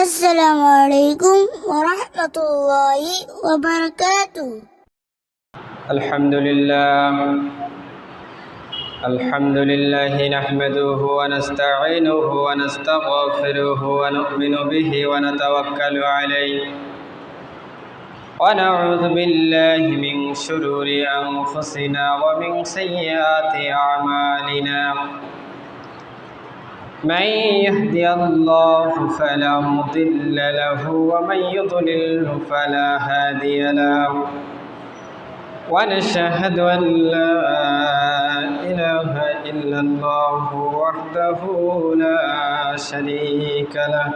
السلام عليكم ورحمة الله وبركاته. الحمد لله نحمده ونستعينه ونستغفره ونؤمن به ونتوكل عليه ونعوذ بالله من شرور أنفسنا ومن سيئات أعمالنا. من يهدي الله فلا مضل له ومن يضلل فلا هادي له ونشهد أن لا إله إلا الله وحده لا شريك له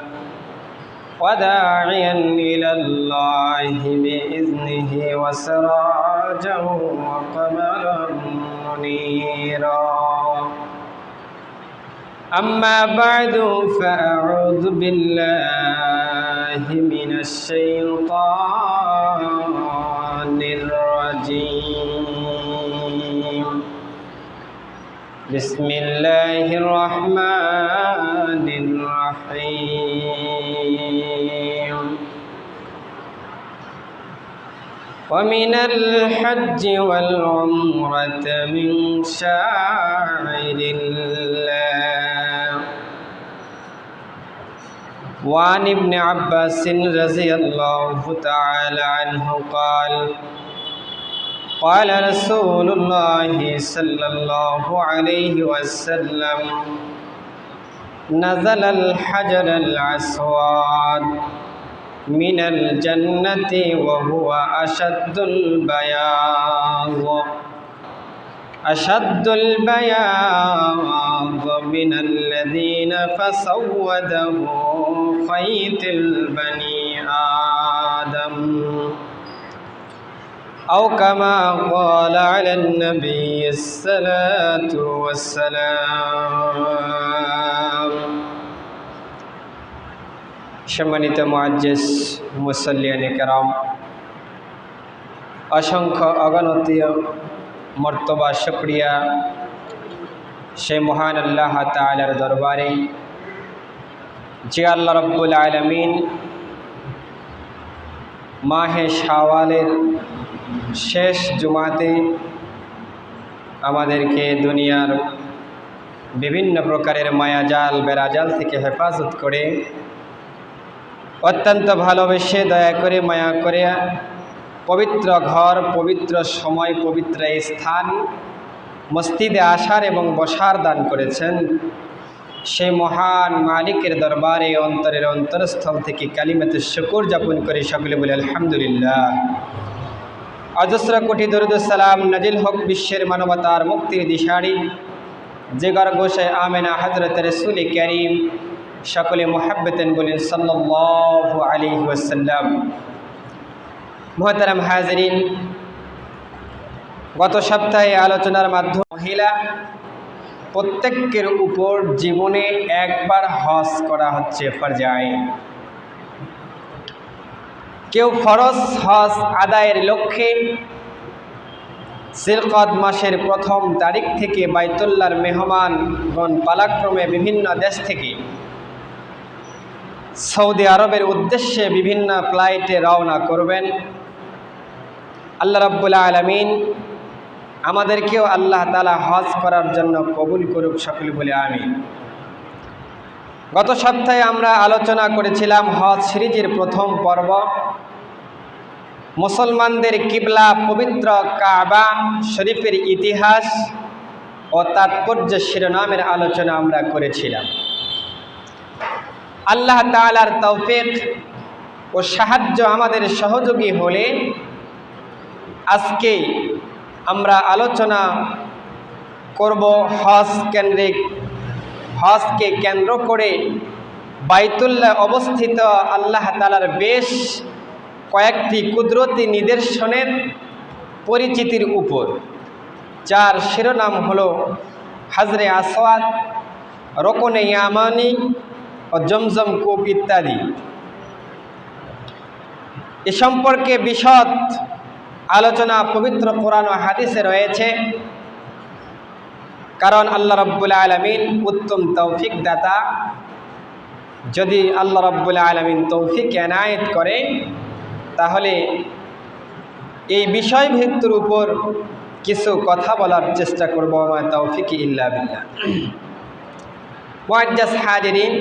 وداعيا إلى الله بإذنه وسراجا وقمرا منيرا. أما بعد فأعوذ بالله من الشيطان الرجيم. بسم الله الرحمن الرحيم. ومن الحج والعمرة من شعائر الله. وعن ابن عباس رضي الله تعالى عنه قال قال رسول الله صلى الله عليه وسلم نزل الحجر الأسود من الجنة وهو أشد البياض من الذين فسوده خيط البني آدم أو كما قال على النبي الصلاة والسلام. সম্মানিত মুআজ্জিজ মুসল্লিয়ানে কেরাম, অসংখ্য অগণিত মর্তবা শুকরিয়া সে মহান আল্লাহ তাআলার দরবারে যে আল্লাহ রাব্বুল আলামিন মাহে শাওয়ালের শেষ জুমাতে আমাদেরকে দুনিয়ার বিভিন্ন প্রকারের মায়াজাল বেড়াজাল থেকে হেফাজত করে অত্যন্ত ভালোবেসে দয়া করে মায়া করে পবিত্র ঘর, পবিত্র সময়, পবিত্র স্থান মসজিদে আসার এবং বসার দান করেছেন। সেই মহান মালিকের দরবারে অন্তরের অন্তরস্থল থেকে কালিমাতুশ শুকর যাপন করে সকলে বলে আলহামদুলিল্লাহ। অজস্র কোটি দরুদ সালাম নাজিল হক বিশ্বের মানবতার মুক্তির দিশারি জিগর গোশে আমেনা হযরত রাসূল করিম, সকলে মুহাব্বতেন বলেন সাল্লাল্লাহু আলাইহি ওয়াসাল্লাম। মুহতারাম হাজিরিন, গত সপ্তাহে আলোচনার মাধ্যমে মহিলা প্রত্যেকের উপর জীবনে একবার হজ করা হচ্ছে ফরজে আইন। কেউ ফরজ হজ আদায়ের লক্ষ্যে জিলকদ মাসের প্রথম তারিখ থেকে বাইতুল্লাহর মেহমানগণ পালাক্রমে বিভিন্ন দেশ থেকে সৌদি আরবের উদ্দেশ্যে বিভিন্ন ফ্লাইটে রওনা করবেন। আল্লাহ রাব্বুল আলামিন আমাদেরকেও আল্লাহ তাআলা হজ করার জন্য কবুল করুক, সকলে বলে আমিন। গত সপ্তাহে আমরা আলোচনা করেছিলাম হজ সিরিজের প্রথম পর্ব, মুসলমানদের কিবলা পবিত্র কাবা শরীফের ইতিহাস ও তাৎপর্য শিরোনামের আলোচনা আমরা করেছিলাম। আল্লাহ তাআলার তৌফিক ও সাহায্য আমাদের সহযোগী হলে আজকে আমরা আলোচনা করব হজকে কেন্দ্র করে বাইতুল্লাহ অবস্থিত আল্লাহ তাআলার বেশ কয়েকটি কুদরতি নিদর্শনের পরিচিতির উপর, যার শিরোনাম হলো হাজরে আসওয়াদ, রোকনে ইয়ামানি ও জমজম কূপ ইত্যাদি। এ সম্পর্কে বিশদ আলোচনা পবিত্র কোরআন ও হাদিসে রয়েছে। কারণ আল্লাহ রাব্বুল আলামিন উত্তম তৌফিক দাতা, যদি আল্লাহ রাব্বুল আলামিন তৌফিক এনায়েত করে তাহলে এই বিষয়ভিত্তির উপর কিছু কথা বলার চেষ্টা করব। মা তৌফিক ইল্লা বিল্লাহ। মুআজ্জাজ হাজিরিন,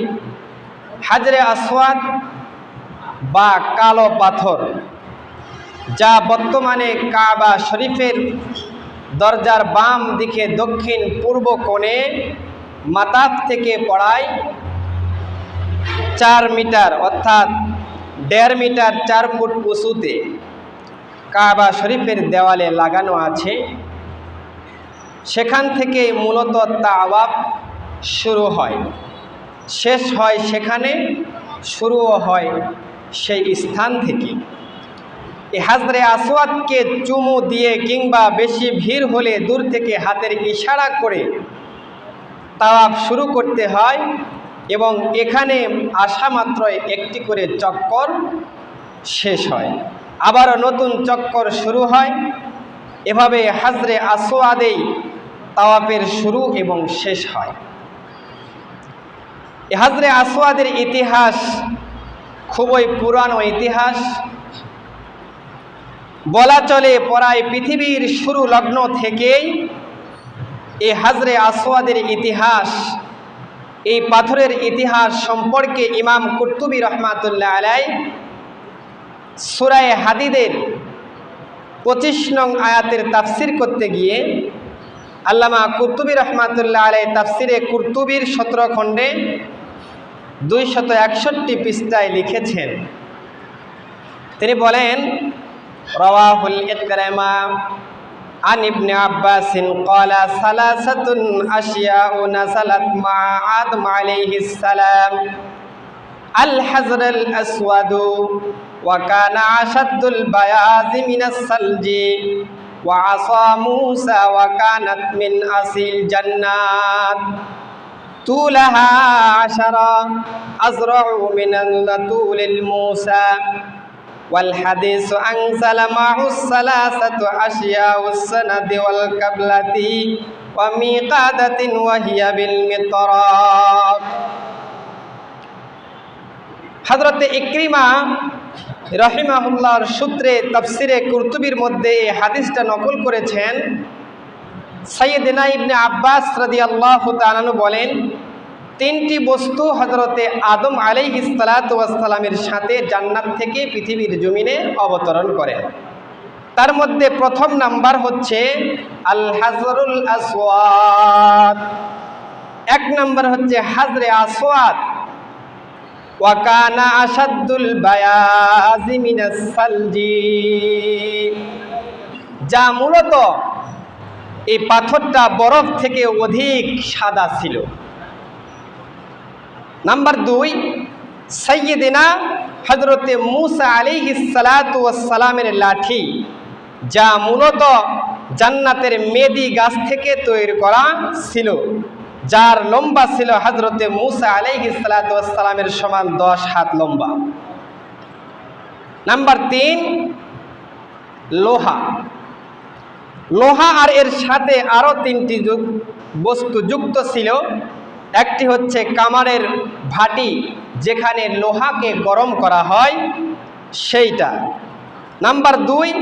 হাজরে আসওয়াদ বা কালো পাথর, যা বর্তমানে কাবা শরীফের দরজার বাম দিকে দক্ষিণ পূর্ব কোণে মাতাফ থেকে পড়ায় 4 মিটার অর্থাৎ 1.5 মিটার 4 ফুট উঁচুতে কাবা শরীফের দেওয়ালে লাগানো আছে, সেখান থেকে মূলত তাওয়াফ শুরু হয়, শেষ হয় সেখানে, শুরুও হয় সেই স্থান থেকে। এই হাজরে আসওয়াদকে চুমু দিয়ে কিংবা বেশি ভিড় হলে দূর থেকে হাতের ইশারা করে তাওয়াফ শুরু করতে হয় এবং এখানে আসা মাত্রই একটি করে চক্কর শেষ হয়, আবারও নতুন চক্কর শুরু হয়। এভাবে হাজরে আসওয়াদেই তাওয়াফের শুরু এবং শেষ হয়। এই হাজরে আসওয়াদের ইতিহাস খুবই পুরানো ইতিহাস, বলা চলে প্রায় পৃথিবীর শুরু লগ্ন থেকেই এই হাজরে আসওয়াদের ইতিহাস, এই পাথরের ইতিহাস সম্পর্কে ইমাম কুরতুবী রহমাতুল্লাহ আলাইহি সূরা হাদিদের 25 নং আয়াতের তাফসির করতে গিয়ে আল্লামা কুরতুবী রহমাতুল্লাহ আলাইহি তাফসিরে কুরতুবীর 17 খণ্ডে 261 পৃষ্ঠায় লিখেছেন। তিনি বলেন, রাওয়াহুল ইকরামা আন ইবনে আব্বাস ক্বালা সালাসাতুন আশিয়াউ নাযালাত মা আদম আলাইহিস সালাম আল হাজরুল আসওয়াদু ওয়া কানা আশাদ্দুল বায়াজ মিনাস সালজি ওয়া আসা মূসা ওয়া কানাত মিন আসিল জান্নাত তুলাহা 10 আযরাউ মিনাল তুলিল মূসা ওয়াল হাদিসু আনসালা মা'উস সালাসাতু আশিয়াউস সানাদি ওয়াল কাবলাতি ওয়া মিকাদাতিন ওয়া হিয়া বিল মিতরাব। হযরত ইকরিমা রাহিমাহুল্লাহর সূত্রে তাফসিরে কুরতুবীর মধ্যে এই হাদিসটা নকল করেছেন। সাইয়েদনা ইবনে আব্বাস রাদিয়াল্লাহু তাআলা আনহু বলেন, 3টি বস্তু হযরতে আদম আলাইহিস সালাতু ওয়াস সালামের সাথে জান্নাত থেকে পৃথিবীর জমিনে অবতরণ করেন। তার মধ্যে প্রথম নাম্বার হচ্ছে আল হাজরুল আসওয়াদ, 1 নাম্বার হচ্ছে হাজরে আসওয়াদ। ওয়া কানা আশাদ্দুল বায়াজি মিনাস সালজি, যা মূলত এই পাথরটা বরফ থেকে অধিক সাদা ছিল। নাম্বার 2, সাইয়েদিনা হযরতে মূসা আলাইহিস সালাতু ওয়াস সালামের লাঠি, যা মূলত জান্নাতের মেদি গাছ থেকে তৈরি করা ছিল, যার লম্বা ছিল হযরতে মূসা আলাইহিস সালাতু ওয়াস সালামের সমান 10 হাত লম্বা। নাম্বার 3, লোহা। লোহা আর এর সাথে আরও 3টি বস্তু যুক্ত ছিল। একটি হচ্ছে কামারের ভাটি, যেখানে লোহাকে গরম করা হয়, সেইটা। নাম্বার 2,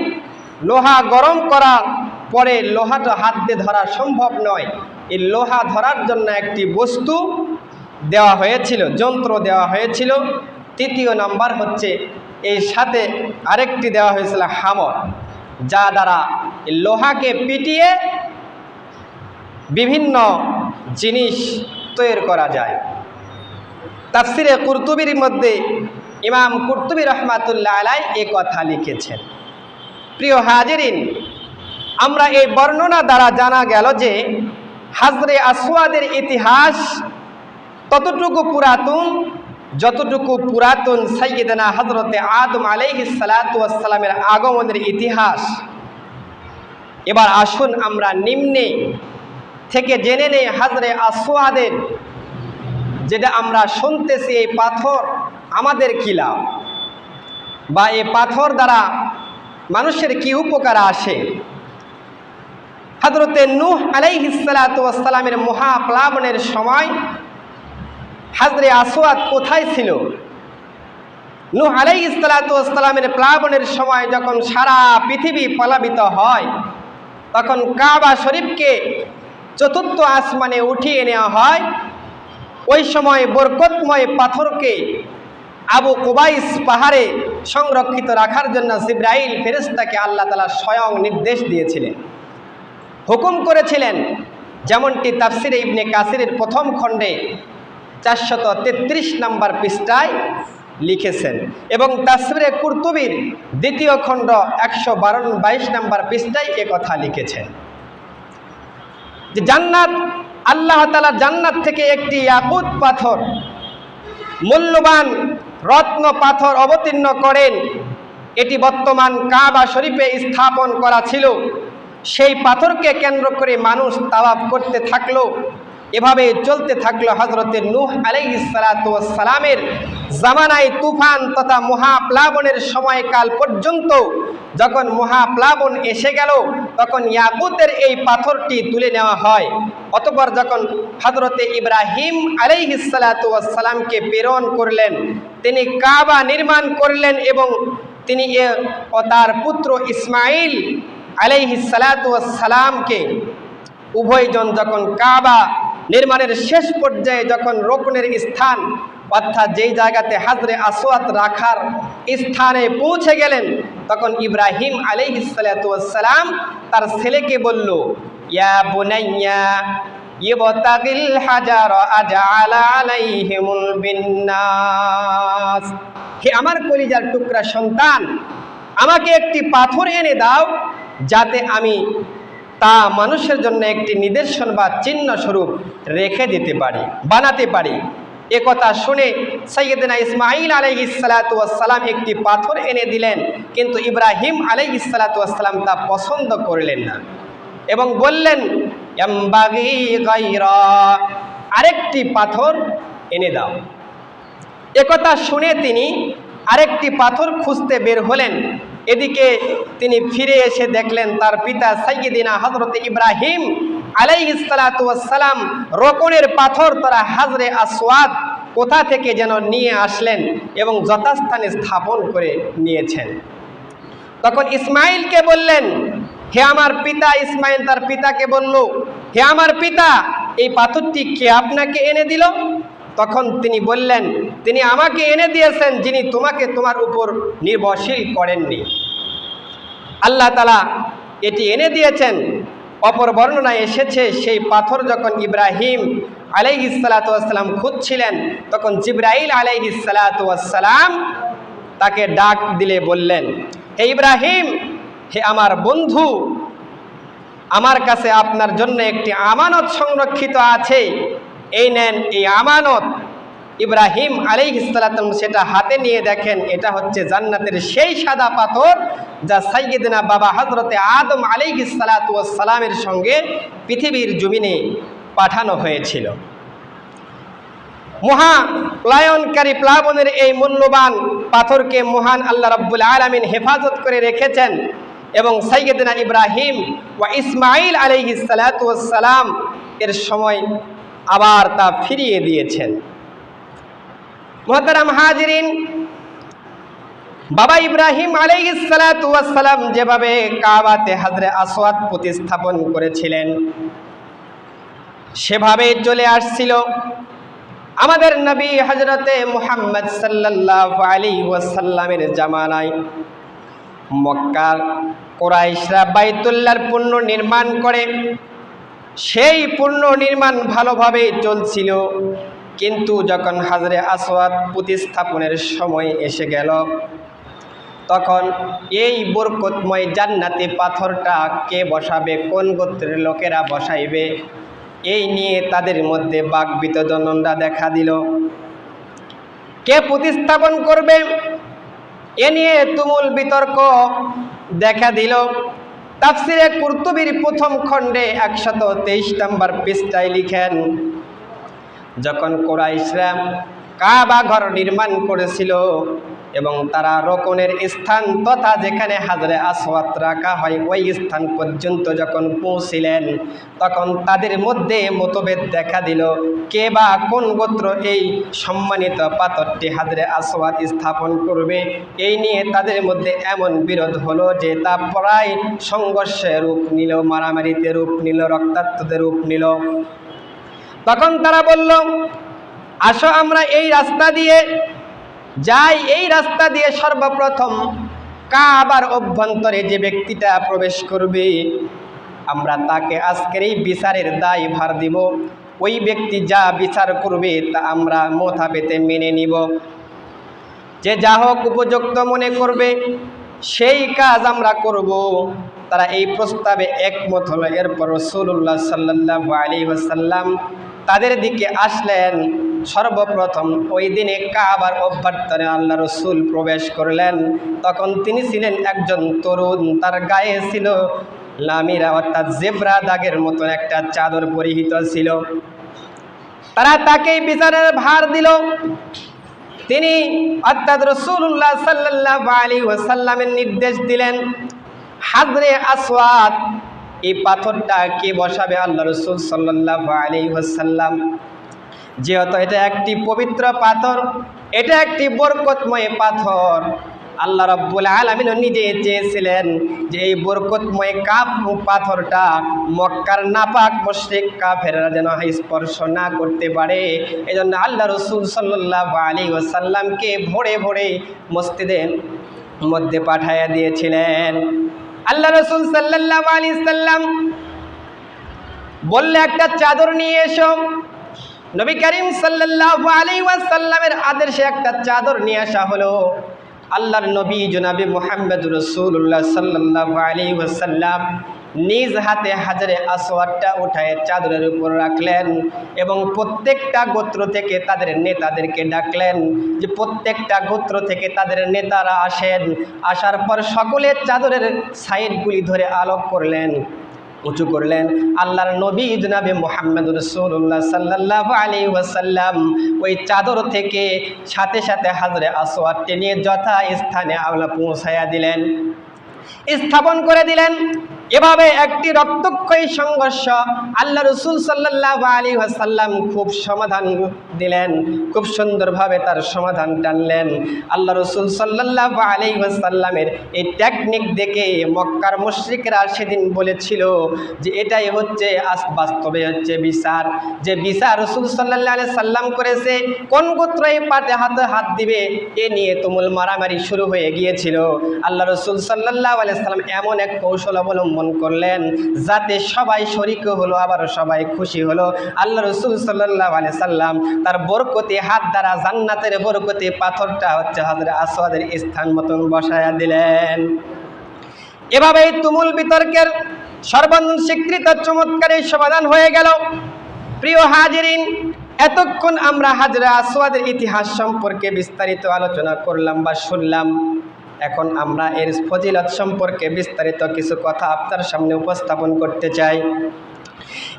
লোহা গরম করার পরে লোহাটা হাত দিয়ে ধরা সম্ভব নয়, এই লোহা ধরার জন্য একটি বস্তু দেওয়া হয়েছিল, যন্ত্র দেওয়া হয়েছিল। 3য় নাম্বার হচ্ছে এর সাথে আরেকটি দেওয়া হয়েছিল হামর, যা দ্বারা লোহাকে পিটিয়ে বিভিন্ন জিনিস তৈরি করা যায়। তাফসিরে কুরতুবীর মধ্যে ইমাম কুরতুবী রহমাতুল্লাহ আলাইহি এই কথা লিখেছেন। প্রিয় হাজিরিন, আমরা এই বর্ণনা দ্বারা জানা গেল যে হাজরে আসওয়াদের ইতিহাস ততটুকু পুরাতন যতটুকু পুরাতন সাইয়েদনা হযরতে আদম আলাইহিস সালাতু ওয়াস সালামের আগমনের ইতিহাস। এবার আসুন আমরা নিম্নে থেকে জেনে নেই হাজরে আসওয়াদের, যেটা আমরা শুনতেছি, এই পাথর আমাদের কি লাভ বা এই পাথর দ্বারা মানুষের কি উপকার আসে। হযরতে নূহ আলাইহিস সালাতু ওয়াস সালামের মহাপ্লাবনের সময় হাজরে আসওয়াদ কোথায় ছিল? নূহ আলাইহিস সালাতু ওয়াস সালামের প্লাবনের সময় যখন সারা পৃথিবী প্লাবিত হয়, তখন কাবা শরীফকে চতুর্থ আসমানে উঠিয়ে নেওয়া হয়। ওই সময় বরকতময় পাথরকে আবু কুবাইস পাহাড়ে সংরক্ষিত রাখার জন্য জিবরাইল ফেরেশতাকে আল্লাহ তাআলা স্বয়ং নির্দেশ দিয়েছিলেন, হুকুম করেছিলেন। যেমনটি তাফসিরে ইবনে কাসিরের প্রথম খণ্ডে 433 নম্বর পৃষ্ঠায় লিখেছেন, এবং তাফসিরে কুরতুবীর দ্বিতীয় খণ্ড 122 নম্বর পৃষ্ঠায় কথা লিখেছেন যে জান্নাত, আল্লাহ তাআলা জান্নাত থেকে একটি ইয়াকুত পাথর, মূল্যবান রত্ন পাথর অবতীর্ণ করেন। এটি বর্তমান কাবা শরীফে স্থাপন করা ছিল। সেই পাথরকে কেন্দ্র করে মানুষ তাওয়াফ করতে থাকলো। এভাবে চলতে থাকলো হযরতে নূহ আলাইহিস সালাতু ওয়াস সালামের জামানায় তুফান তথা মহাপ্লাবনের সময়কাল পর্যন্ত। যখন মহাপ্লাবন এসে গেল, তখন ইয়াকুতের এই পাথরটি তুলে নেওয়া হয়। অতঃপর যখন হযরতে ইব্রাহিম আলাইহিস সালাতু ওয়াস সালামকে প্রেরণ করলেন, তিনি কাবা নির্মাণ করলেন, এবং তিনি ও তার পুত্র ইসমাইল আলাইহিস সালাতু ওয়াস সালামকে উভয়জন যখন কাবা নির্মাণের শেষ পর্যায়ে যখন রোকনের স্থান, অর্থাৎ যেই জায়গাতে হাজরে আসওয়াদ রাখার স্থানে পৌঁছে গেলেন, তখন ইব্রাহিম আলাইহিস সালাতু ওয়াস সালাম তার ছেলেকে বলল, ইয়া বুনাইয়া ইবতাগিল হাজার আজআলা আলাইহিমুল বিন্নাস, হে আমার কলিজার টুকরা সন্তান, আমাকে একটি পাথর এনে দাও, যাতে আমি তা মানুষের জন্য একটি নিদর্শন বা চিহ্ন স্বরূপ রেখে দিতে পারি, বানাতে পারি। এ কথা শুনে সাইয়েদনা ইসমাইল আলাইহিস সালাতু ওয়াস সালাম একটি পাথর এনে দিলেন, কিন্তু ইব্রাহিম আলাইহিস সালাতু ওয়াস সালাম তা পছন্দ করলেন না এবং বললেন, ইয়ামবাগি গায়রা, আরেকটি পাথর এনে দাও। এ কথা শুনে তিনি আরেকটি পাথর খুঁজতে বের হলেন। এদিকে তিনি ফিরে এসে দেখলেন তার পিতা সাইয়্যিদিনা হযরতে ইব্রাহিম আলাইহিস সালাতু ওয়াস সালাম রোকনের পাথর তারা হাজরে আসওয়াদ কোথা থেকে যেন নিয়ে আসলেন এবং যথাস্থানে স্থাপন করে নিয়েছেন। তখন ইসমাইলকে বললেন, হে আমার পিতা। ইসমাইল তার পিতাকে বলল, হে আমার পিতা, এই পাথরটি কে আপনাকে এনে দিল? তখন তিনি বললেন, তিনি আমাকে এনে দিয়েছেন, যিনি তোমাকে তোমার উপর নির্ভরশীল করেননি। আল্লাহ তাআলা এটি এনে দিয়েছেন। অপর বর্ণনায় এসেছে, সেই পাথর যখন ইব্রাহিম আলাইহিস সালাতু ওয়াস সালাম খুঁজছিলেন, তখন জিবরাইল আলাইহিস সালাতু ওয়াস সালাম তাকে ডাক দিলে বললেন, হে ইব্রাহিম, হে আমার বন্ধু, আমার কাছে আপনার জন্য একটি আমানত সংরক্ষিত আছে, এই নেন এই আমানত। ইব্রাহিম আলাইহিস সালাম সেটা হাতে নিয়ে দেখেন, এটা হচ্ছে জান্নাতের সেই সাদা পাথর যা সাইয়্যিদনা বাবা হযরতে আদম আলাইহিস সালাতু ওয়াস সালামের সঙ্গে পৃথিবীর জমিনে পাঠানো হয়েছিল। মহাপ্লাবনকারী প্লাবনের এই মূল্যবান পাথরকে মহান আল্লাহ রাব্বুল আলামিন হেফাজত করে রেখেছেন এবং সাইয়্যিদনা ইব্রাহিম ওয়া ইসমাইল আলাইহিস সালাতু ওয়াস সালাম এর সময় আবার তা ফিরিয়ে দিয়েছেন। মুহতারাম হাজিরিন, বাবা ইব্রাহিম আলাইহিস সালাতু ওয়াস সালাম যেভাবে কাবাতে হাজরে আসওয়াদ প্রতিস্থাপন করেছিলেন, সেভাবে চলে আসছিল আমাদের নবী হযরতে মুহাম্মদ সাল্লাল্লাহু আলাইহি ওয়াসাল্লামের জামানায়। মক্কার কুরাইশরা বাইতুল্লাহর পুনঃ নির্মাণ করে, সেই পুনঃ নির্মাণ ভালোভাবে চলছিল, কিন্তু যখন হাজরে আসওয়াদ প্রতিস্থাপনের সময় এসে গেল, তখন এই বরকতময় জান্নাতি পাথরটা কে বসাবে, কোন গোত্রের লোকেরা বসাইবে, এই নিয়ে তাদের মধ্যে বাক বিতণ্ডা দেখা দিল। কে প্রতিস্থাপন করবে, এ নিয়ে তুমুল বিতর্ক দেখা দিল। তাফসিরে কুরতুবীর প্রথম খণ্ডে 123 নম্বর পৃষ্ঠায় লিখেন, যখন কুরাইশরা কাবা ঘর নির্মাণ করেছিল এবং তারা রোকনের স্থান তথা যেখানে হাজরে আসওয়াদ রাখা হয় ওই স্থান পর্যন্ত যখন পৌঁছিলেন, তখন তাদের মধ্যে মতভেদ দেখা দিল, কে বা কোন গোত্র এই সম্মানিত পাথরটি হাজরে আসওয়াদ স্থাপন করবে। এই নিয়ে তাদের মধ্যে এমন বিরোধ হলো যে তা প্রায় সংঘর্ষের রূপ নিল, মারামারিতে রূপ নিল, রক্তাক্ততে রূপ নিল। তখন তারা বলল, আসো আমরা এই রাস্তা দিয়ে যাই, এই রাস্তা দিয়ে সর্বপ্রথম কাবার অভ্যন্তরে যে ব্যক্তিটা প্রবেশ করবে আমরা তাকে আজকের এই বিচারের দায়ভার দিব। ওই ব্যক্তি যা বিচার করবে তা আমরা মাথা পেতে মেনে নিব। যে যা হোক উপযুক্ত মনে করবে সেই কাজ আমরা করব। তারা এই প্রস্তাবে একমত হলো। এরপর রাসূলুল্লাহ সাল্লাল্লাহু আলাইহি ওয়াসাল্লাম তাদের দিকে আসলেন। সর্বপ্রথম ওই দিনে কাবার অভ্যন্তরে আল্লাহ রসুল প্রবেশ করলেন। তখন তিনি ছিলেন একজন তরুণ, তার গায়ে ছিল লামিরা অর্থাৎ জেব্রা দাগের মতন একটা চাদর পরিহিত ছিল। তারা তাকেই বিচারের ভার দিল। তিনি অর্থাৎ রাসূলুল্লাহ সাল্লাল্লাহু আলাইহি ওয়াসাল্লামের নির্দেশ দিলেন, হাজরে আসওয়াদ এই পাথরটা কে বসাবে? আল্লাহ রসুল সাল্লাল্লাহু আলাইহি ওয়াসাল্লাম যেহেতু এটা একটি পবিত্র পাথর, এটা একটি বরকতময় পাথর, আল্লাহ রাব্বুল আলামিন নিজে চেয়েছিলেন যে এই বরকতময় পাথরটা মক্কার নাপাক মুশরিক কাফেররা যেন স্পর্শ না করতে পারে। এজন্য আল্লাহ রসুল সাল্লাল্লাহু আলাইহি ওয়াসাল্লামকে ভোরে ভোরে মসজিদের মধ্যে পাঠাইয়া দিয়েছিলেন। আল্লাহ রসুল সাল্লাল্লাহু আলাইহি ওয়াসাল্লাম বললে একটা চাদর নিয়ে এসো। নবী করিম সাল্লাল্লাহু আলাইহি ওয়াসাল্লামের আদেশে একটা চাদর নিয়ে আসা হলো। আল্লাহর নবী জনাবে মুহাম্মদ রাসূলুল্লাহ সাল্লাল্লাহু আলাইহি ওয়াসাল্লাম নিজ হাতে হাজরে আসওয়াদটা উঠায় চাদরের উপর রাখলেন এবং প্রত্যেকটা গোত্র থেকে তাদের নেতাদেরকে ডাকলেন যে প্রত্যেকটা গোত্র থেকে তাদের নেতারা আসেন। আসার পর সকলে চাদরের সাইডগুলি ধরে আলোক করলেন, উঁচু করলেন। আল্লাহর নবী জনাবে মুহাম্মদ রাসূলুল্লাহ সাল্লাল্লাহু আলাইহি ওয়াসাল্লাম ওই চাদর থেকে সাথে সাথে হাজরে আসওয়াদটি নিয়ে যথা স্থানে আল্লাহ পৌঁছায়া দিলেন, স্থাপন করে দিলেন। এভাবে একটি রক্তক্ষয়ী সংঘর্ষ আল্লাহ রসুল সাল্লাল্লাহু আলাইহি ওয়াসাল্লাম খুব সমাধান দিলেন, খুব সুন্দরভাবে তার সমাধান টানলেন। আল্লাহ রসুল সাল্লাল্লাহু আলাইহি ওয়াসাল্লামের এই টেকনিক দেখে মক্কার মুশরিকরা সেদিন বলেছিল যে এটাই হচ্ছে বাস্তবে হচ্ছে বিচার, যে বিচার রসুল সাল্লাল্লাহু আলাইহি সাল্লাম করেছে, কোন গোত্র এই পাটে হাতে হাত দিবে এ নিয়ে তুমুল মারামারি শুরু হয়ে গিয়েছিল। আল্লাহ রসুল সাল্লাল্লাহু আলাইহি সাল্লাম এমন এক কৌশল অবলম্বন করলেন যাতে সবাই শরীক হলো, আবার সবাই খুশি হলো। আল্লাহ রসুল সাল্লাল্লাহু আলাইহি সাল্লাম তার বরকতি হাত দ্বারা জান্নাতের বরকতি পাথরটা হচ্ছে হাজরে আসওয়াদের স্থান মতন বসায়া দিলেন। এভাবেই তুমুল বিতর্কের সর্বজন স্বীকৃত চমৎকার সমাধান হয়ে গেল। প্রিয় হাজিরিন, এতক্ষণ আমরা হাজরে আসওয়াদের ইতিহাস সম্পর্কে বিস্তারিত আলোচনা করলাম বা শুনলাম। এখন আমরা এর ফজিলত সম্পর্কে বিস্তারিত কিছু কথা আপনার সামনে উপস্থাপন করতে চাই।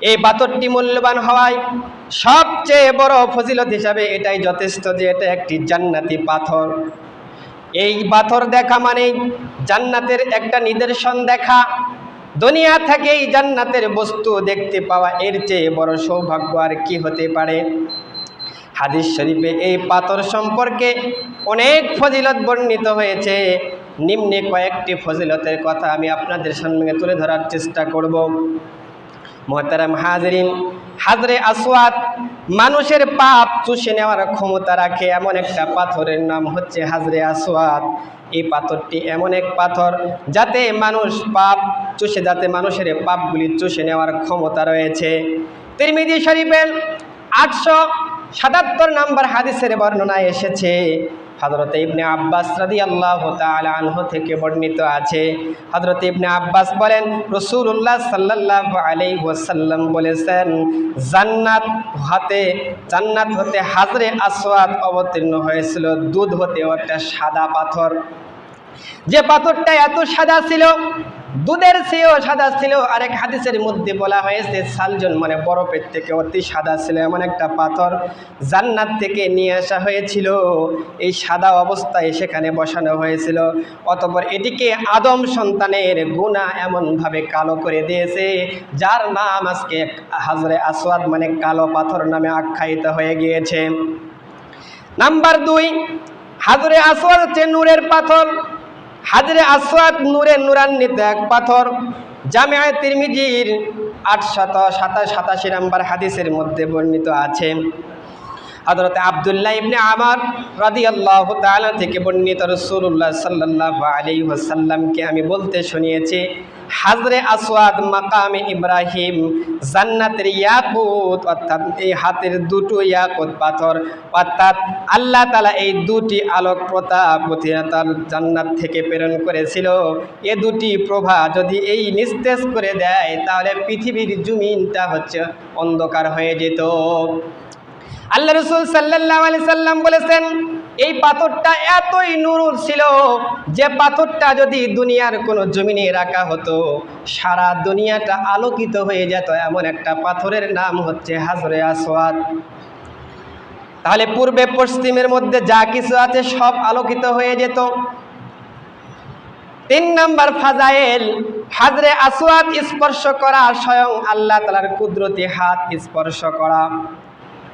এই পাথরটি মূল্যবান হওয়ায় সবচেয়ে বড় ফজিলত হিসাবে এটাই যথেষ্ট যে এটা একটি জান্নাতি পাথর। এই পাথর দেখা মানে জান্নাতের একটা নিদর্শন দেখা। দুনিয়া থেকেই জান্নাতের বস্তু দেখতে পাওয়া এর চেয়ে বড় সৌভাগ্য আর কি হতে পারে। হাদিস শরীফে এই পাথর সম্পর্কে অনেক ফজিলত বর্ণিত হয়েছে। নিম্নে কয়েকটি ফজিলতের কথা আমি আপনাদের সামনে তুলে ধরার চেষ্টা করব। মুহতারাম হাজিরিন, হাজরে আসওয়াদ মানুষের পাপ চুষে নেওয়ার ক্ষমতা রাখে এমন একটা পাথরের নাম হচ্ছে হাজরে আসওয়াদ। এই পাথরটি এমন এক পাথর যাতে মানুষের পাপগুলি চুষে নেওয়ার ক্ষমতা রয়েছে। তিরমিজি শরীফের 877 নম্বর হাদিসের বর্ণনায় এসেছে, হযরত ইবনে আব্বাস রাদিয়াল্লাহু তাআলা আনহু থেকে বর্ণিত আছে। হযরত ইবনে আব্বাস বলেন, রাসূলুল্লাহ সাল্লাল্লাহু আলাইহি ওয়াসাল্লাম বলেছেন, জান্নাত হতে হাজরে আসওয়াদ অবতীর্ণ হয়েছিল দুধ হতে একটা সাদা পাথর। যে পাথরটা এত সাদা ছিল দুধের চেয়েও সাদা ছিল। আরেক হাদিসের মধ্যে বলা হয়েছে সালজন মানে বরফের থেকে অতি সাদা ছিল। এমন একটা পাথর জান্নাত থেকে নিয়ে আসা হয়েছিল, এই সাদা অবস্থায় সেখানে বসানো হয়েছিল। অতঃপর এটিকে আদম সন্তানের গুনাহ এমনভাবে কালো করে দিয়েছে, যার নাম আজকে হাজরে আসওয়াদ মানে কালো পাথর নামে আখ্যায়িত হয়ে গিয়েছে। নাম্বার 2, হাজরে আসওয়াদ হচ্ছে নূরের পাথর। হাজরে আসওয়াদ নূরান্বিত এক পাথর। জামিআ তিরমিজির 887 নম্বর হাদিসের মধ্যে বর্ণিত আছে। হযরত আব্দুল্লাহ ইবনে আমর রাদিয়াল্লাহু তাআলা থেকে বর্ণিত, রাসূলুল্লাহ সাল্লাল্লাহু আলাইহি ওয়াসাল্লামকে আমি বলতে শুনিয়েছি, হাজরে আসওয়াদ মাকামে ইব্রাহিম জান্নাতের ইয়াকুত, অর্থাৎ এই হাতের দুটো ইয়াকুত পাথর, অর্থাৎ আল্লাহ তাআলা এই দুটি আলোক প্রতাপ জান্নাত থেকে প্রেরণ করেছিল। এ দুটি প্রভা যদি এই নিস্তেজ করে দেয় তাহলে পৃথিবীর জমিনটা হচ্ছে অন্ধকার হয়ে যেত। আল্লাহ রাসূল সাল্লাল্লাহু আলাইহি সাল্লাম বলেছেন, এই পাথরটা এতই নূর ছিল যে পাথরটা যদি দুনিয়ার কোনো জমিনে রাখা হতো সারা দুনিয়াটা আলোকিত হয়ে যেত। এমন একটা পাথরের নাম হচ্ছে হাজরে আসওয়াদ। তাহলে পূর্বে পশ্চিমের মধ্যে যা কিছু আছে সব আলোকিত হয়ে যেত। 3 নাম্বার ফাজাইল, হাজরে আসওয়াদ স্পর্শ করা, স্বয়ং আল্লাহ তাআলার কুদরতি হাত স্পর্শ করা।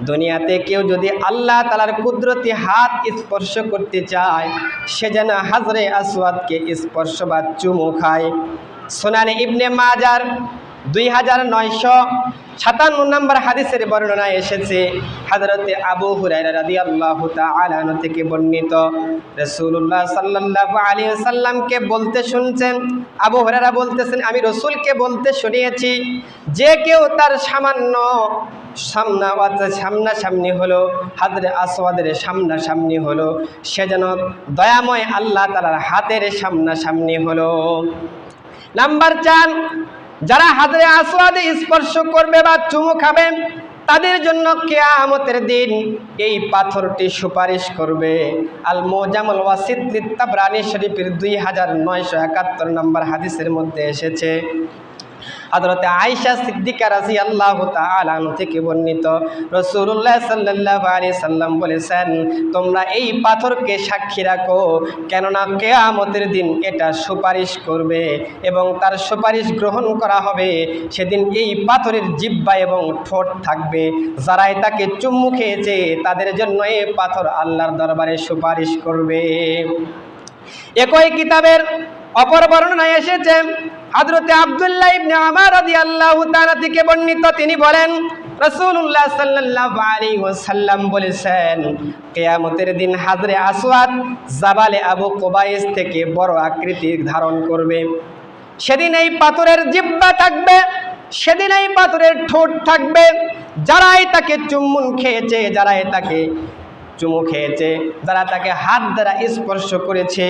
দুনিয়াতে কেউ যদি আল্লাহ তাআলার কুদরতি হাত স্পর্শ করতে চায় সে যেন হাজরে আসওয়াদকে স্পর্শ বা চুমু খায়। সুনানে ইবনে মাজার 2957 নম্বর হাদিসের বর্ণনায় এসেছে, হযরতে আবু হুরায়রা রাদিয়াল্লাহু তাআলা আনহু থেকে বর্ণিত, রাসূলুল্লাহ সাল্লাল্লাহু আলাইহি ওয়াসাল্লামকে বলতে শুনছেন। আবু হুরায়রা বলতেছেন, আমি রাসূলকে বলতে শুনিয়েছি, যে কেউ তার সামান্য সামনাসামনি হলো, হাজরে আসওয়াদের সামনাসামনি হলো, সে যেন দয়াময় আল্লাহ তাআলার হাতের সামনাসামনি হলো। নাম্বার 4, যারা হাজরে আসওয়াদে স্পর্শ করবে বা চুমু খাবে তাদের জন্য কিয়ামতের দিন এই পাথরটি সুপারিশ করবে। আল মুজামুল ওয়াসিত লিত-তাবরানী শরীফের 2971 নম্বর হাদিসের মধ্যে এসেছে। হযরতে আয়েশা সিদ্দিকা রাদিয়াল্লাহু তাআলা আনহা থেকে বর্ণিত, রাসূলুল্লাহ সাল্লাল্লাহু আলাইহি সাল্লাম বলেছেন, তোমরা এই পাথরকে সাক্ষী রাখো, কেননা কিয়ামতের দিন এটা সুপারিশ করবে এবং তার সুপারিশ গ্রহণ করা হবে। সেদিন এই পাথরের জিহ্বা এবং ঠোঁট থাকবে, যারা তাকে চুম্বু খেয়েছে তাদের জন্য এই পাথর আল্লাহর দরবারে সুপারিশ করবে। একই কিতাবের অপর বর্ণনায় এসেছে, হযরতে আব্দুল্লাহ ইবনে আমর রাদিয়াল্লাহু তাআলা থেকে বর্ণিত, তিনি বলেন, রাসূলুল্লাহ সাল্লাল্লাহু আলাইহি ওয়াসাল্লাম বলেছেন, কিয়ামতের দিন হাজরে আসওয়াদ জাবালে আবু কুবাইস থেকে বড় আকৃতির ধারণ করবে। সেদিন এই পাথরের জিহ্বা থাকবে, সেদিন এই পাথরের ঠোঁট থাকবে। যারাই তাকে চুম্বন খেয়েছে, যারাই তাকে চুমু খেয়েছে, যারা তাকে হাত দ্বারা স্পর্শ করেছে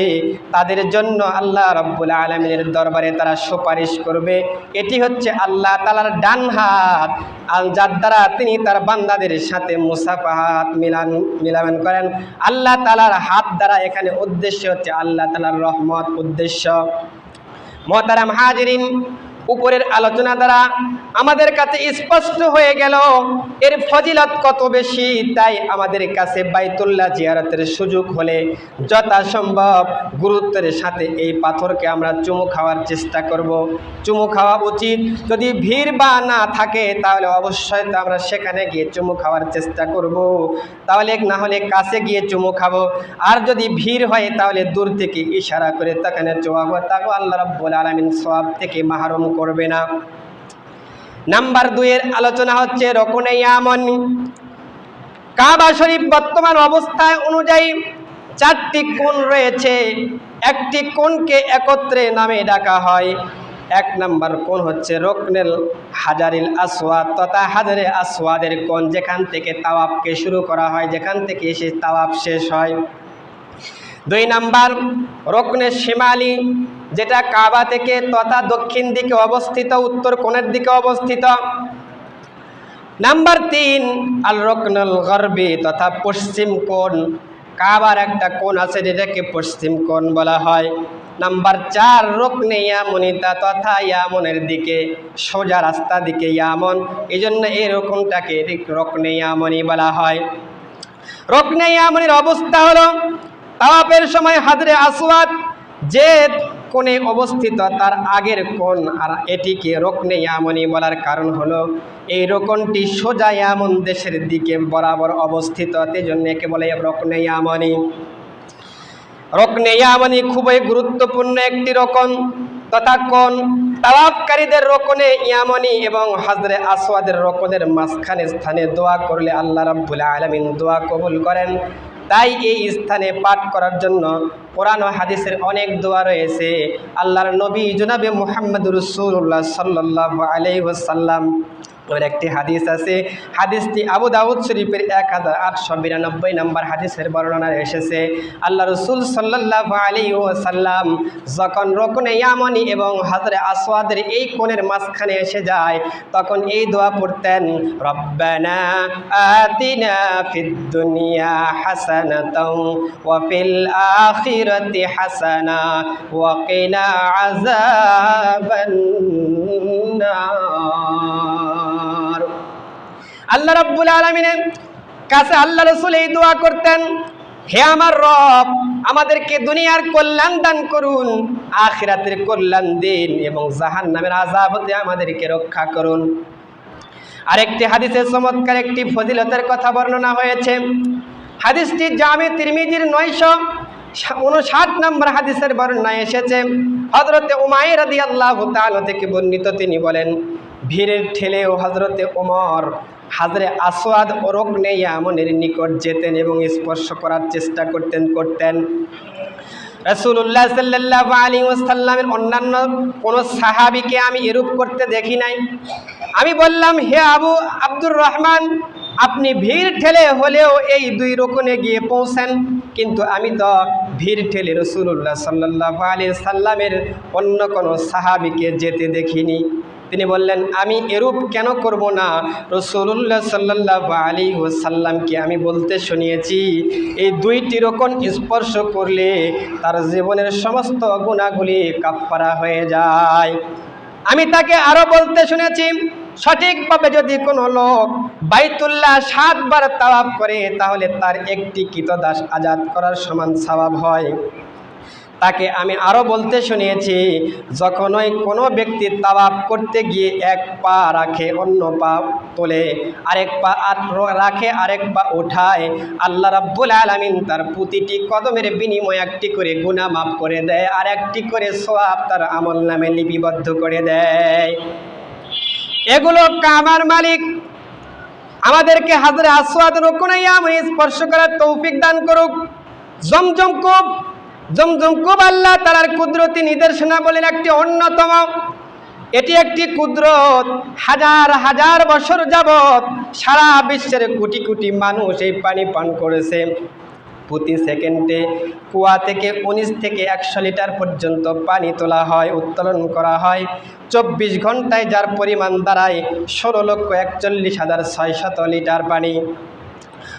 তাদের জন্য আল্লাহ রাব্বুল আলামিনের দরবারে তারা সুপারিশ করবে। এটি হচ্ছে আল্লাহ তাআলার ডান হাত, যার দ্বারা তিনি তার বান্দাদের সাথে মুসাফাহাত মিলান করেন। আল্লাহ তাআলার হাত দ্বারা এখানে উদ্দেশ্য হচ্ছে আল্লাহ তাআলার রহমত উদ্দেশ্য। মুহতারাম হাজিরিন, উপরের আলোচনা দ্বারা আমাদের কাছে স্পষ্ট হয়ে গেল এর ফজিলত কত বেশি। তাই আমাদের কাছে বাইতুল্লাহ জিয়ারতের সুযোগ হলে যথাসম্ভব গুরুত্বের সাথে এই পাথরকে আমরা চুমু খাওয়ার চেষ্টা করব। চুমু খাওয়া উচিত। যদি ভিড় বা না থাকে তাহলে অবশ্যই তো আমরা সেখানে গিয়ে চুমু খাওয়ার চেষ্টা করব, তাহলে না হলে কাছে গিয়ে চুমু খাবো। আর যদি ভিড় হয় তাহলে দূর থেকে ইশারা করে তাকানে চোয়াবো, তাকে আল্লাহ রাব্বুল আলামিন সওয়াব থেকে মাহরুম করবে না। নাম্বার 2 এর আলোচনা হচ্ছে রুকনে ইয়ামান। কাবা শরীফ বর্তমান অবস্থায় অনুযায়ী 4টি কোণ রয়েছে। একটি কোণকে একত্রে নামে ডাকা হয়। 1 নাম্বার কোণ হচ্ছে রুকনুল হাজারিল আসওয়াদ তথা হাজারে আসওয়াদের কোণ, যেখান থেকে তাওয়াফকে শুরু করা হয়, যেখান থেকে এসে তাওয়াফ শেষ হয়। 2 নাম্বার রুকনে শিমালি, যেটা কাবা থেকে তথা দক্ষিণ দিকে অবস্থিত, উত্তর কোণের দিকে অবস্থিত। নাম্বার 3 আল রুকনুল গরবি তথা পশ্চিম কোণ। কাবার একটা কোণ আছে যেটাকে পশ্চিম কোণ বলা হয়। নাম্বার 4 রুকনে ইয়ামনি তথা ইয়ামনের দিকে সোজা রাস্তা দিকে ইয়ামন, এই জন্য এই রুকনটাকে রুকনে ইয়ামনি বলা হয়। রুকনে ইয়ামনির অবস্থা হলো তাওয়াফের সময় হাজরে আসওয়াদ যে কোণে অবস্থিত তার আগের কোণ, আর এটিকে রুকনে ইয়ামনি বলার কারণ হলো এই রোকনটি সোজা ইয়ামন দেশের দিকে বরাবর অবস্থিত, এজন্য একে বলে রুকনে ইয়ামনি। রুকনে ইয়ামনি খুবই গুরুত্বপূর্ণ একটি রোকন তথা কোণ। তাওয়াফকারীদের রুকনে ইয়ামনি এবং হাজরে আসওয়াদের রোকনের মাঝখানে স্থানে দোয়া করলে আল্লাহ রাব্বুল আলামিন দোয়া কবুল করেন। তাই এই স্থানে পাঠ করার জন্য কোরআন ও হাদিসের অনেক দোয়া রয়েছে। আল্লাহর নবী জনাবে মুহাম্মদুর রাসূলুল্লাহ সাল্লাল্লাহু আলাইহি ওয়াসাল্লাম ওর একটি হাদিস আছে, হাদিসটি আবু দাউদ শরীফের 1892 নম্বর হাদিসের বর্ণনা এসেছে। আল্লাহ রসুল সাল্লাল্লাহু আলাইহি ওয়াসাল্লাম যখন রুকনে ইয়ামনি এবং হাজরে আসওয়াদের এই কোণের মাঝখানে এসে যায় তখন এই দোয়া পড়তেন, রব্বানা আতিনা ফিদ দুনিয়া হাসানাতাও ওয়া ফিল আখিরাতি হাসানা ওয়া কিনা আযাবান নার। আল্লাহ রাব্বুল আলামিনের কাছে আল্লাহ রাসূল এই দোয়া করতেন, হে আমার রব, আমাদেরকে দুনিয়ার কল্যাণ দান করুন, আখিরাতের কল্যাণ দিন এবং জাহান্নামের আযাব হতে আমাদেরকে রক্ষা করুন। আরেকটি হাদিসে চমৎকার একটি ফজিলতের কথা বর্ণনা হয়েছে। হাদিসটি জামে তিরমিজির 959 নম্বর হাদিসের বর্ণনায় এসেছে। হযরতে উমাইর রাদিয়াল্লাহু তাআলা থেকে বর্ণিত, তিনি বলেন, ভিড়ের ঠেলেও হযরতে ওমর হাজরে আসওয়াদ ও রুকনে ইয়ামনের নিকট যেতেন এবং স্পর্শ করার চেষ্টা করতেন। রাসূলুল্লাহ সাল্লাল্লাহু আলাইহি ওয়াসাল্লামের অন্যান্য কোন সাহাবীকে আমি এরূপ করতে দেখি নাই। আমি বললাম, হে আবু আব্দুর রহমান, আপনি ভিড় ঠেলে হলেও এই 2 রুকনে গিয়ে পৌঁছেন, কিন্তু আমি তো ভিড় ঠেলে রাসূলুল্লাহ সাল্লাল্লাহু আলাইহি ওয়াসাল্লামের অন্য কোনো সাহাবীকে যেতে দেখিনি। তিনি বললেন, আমি এরূপ কেন করব না? রাসূলুল্লাহ সাল্লাল্লাহু আলাইহি ওয়াসাল্লামকে আমি বলতে শুনিয়েছি, এই 2টি রুকন স্পর্শ করলে তার জীবনের সমস্ত গুনাহগুলি কাফফারা হয়ে যায়। আমি তাকে আরো বলতে শুনেছি, সঠিকভাবে যদি কোনো লোক বাইতুল্লাহ 7 বার তাওয়াফ করে তাহলে তার একটি ক্রীতদাস আজাদ করার সমান সওয়াব হয়। তাকে আমি আরো বলতে শুনিয়েছি, যখনই কোনো ব্যক্তি তাওয়াফ করতে গিয়ে এক পা রাখে অন্য পা তোলে, আরেক পা রাখে আরেক পা উঠায়, আল্লাহ রাব্বুল আলামিন তার প্রতিটি কদমের বিনিময়ে একটি করে গুনাহ মাফ করে দেয় আর একটি করে সওয়াব তার আমলনামে লিপিবদ্ধ করে দেয়। এগুলো কামার মালিক আমাদেরকে হাজরে আসওয়াদ রুকনে ইয়ামনি স্পর্শ করার তৌফিক দান করুক। জমজম কূপ আল্লাহ তাআলার কুদরতি নিদর্শনা বলেন একটি অন্যতম। এটি একটি কুদরত, হাজার হাজার বছর যাবত সারা বিশ্বের কোটি কোটি মানুষ এই পানি পান করেছে। প্রতি সেকেন্ডে কুয়া থেকে 19 থেকে 100 লিটার পর্যন্ত পানি তোলা হয়, উত্তোলন করা হয়। 24 ঘন্টায় যার পরিমাণ দাঁড়ায় 16,41,600 লিটার পানি।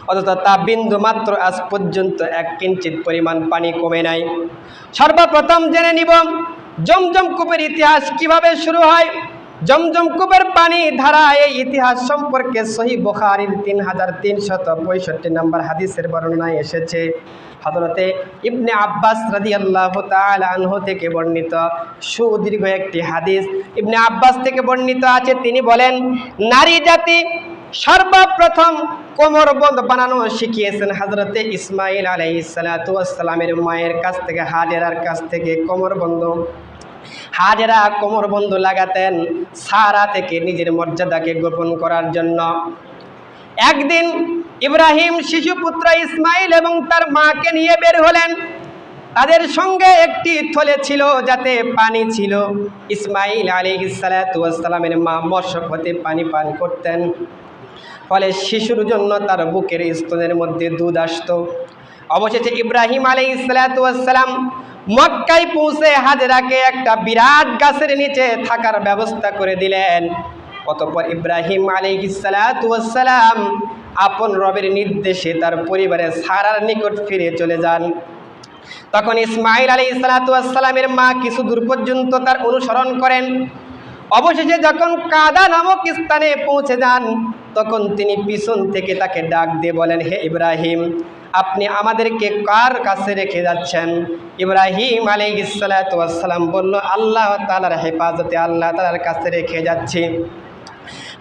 অথচ তা বিন্দু মাত্র আজ পর্যন্ত 1 কিঞ্চিত পরিমাণ পানি কমে নাই। সর্বপ্রথম জেনে নিব জমজম কূপের ইতিহাস কিভাবে শুরু হয়। জমজম কূপের পানি ধারা এই ইতিহাস সম্পর্কে সহিহ বুখারীর 3365 নম্বর হাদিসের বর্ণনায় এসেছে। হযরতে ইবনে আব্বাস রাদিয়াল্লাহু তাআলা আনহু থেকে বর্ণিত সুদীর্ঘ একটি হাদিস। ইবনে আব্বাস থেকে বর্ণিত আছে, তিনি বলেন, নারী জাতি সর্বপ্রথম কোমরবন্ধ বানানো শিখিয়েছেন হযরতে ইসমাঈল আলাইহিস সালাতু ওয়াস সালামের মায়ের কাছ থেকে, হাজেরার কাছ থেকে কোমরবন্ধ। হাজেরা কোমরবন্ধ লাগাতেন সারা থেকে নিজের মর্যাদাকে গোপন করার জন্য। একদিন ইব্রাহিম শিশুপুত্র ইসমাঈল এবং তার মাকে নিয়ে বের হলেন। তাদের সঙ্গে একটি থলে ছিল যাতে পানি ছিল। ইসমাঈল আলাইহিস সালাতু ওয়াস সালামের মা মশক হতে পানি পান করতেন, ফলে শিশুর জন্য তার বুকের স্তনের মধ্যে দুধ আসত। অবশেষে ইব্রাহিম আলাইহিস সালাতু ওয়াস সালাম মক্কায় পৌঁছে হাজেরাকে একটা বিরাট গাছের নিচে থাকার ব্যবস্থা করে দিলেন। অতঃপর ইব্রাহিম আলাইহিস সালাতু ওয়াস সালাম আপন রবের নির্দেশে তার পরিবারের সারার নিকট ফিরে চলে যান। তখন ইসমাঈল আলাইহিস সালাতু ওয়াস সালামের মা কিছু দূর পর্যন্ত তার অনুসরণ করেন। অবশেষে যখন কাদা নামক স্থানে পৌঁছে যান, তখন তিনি পিছন থেকে তাকে ডাক দিয়ে বলেন, হে ইব্রাহিম, আপনি আমাদেরকে কার কাছে রেখে যাচ্ছেন? ইব্রাহিম আলাইহিস সালাতু ওয়াস সালাম বলল, আল্লাহ তাআলার হেফাজতে আল্লাহ তাআলার কাছে রেখে যাচ্ছি।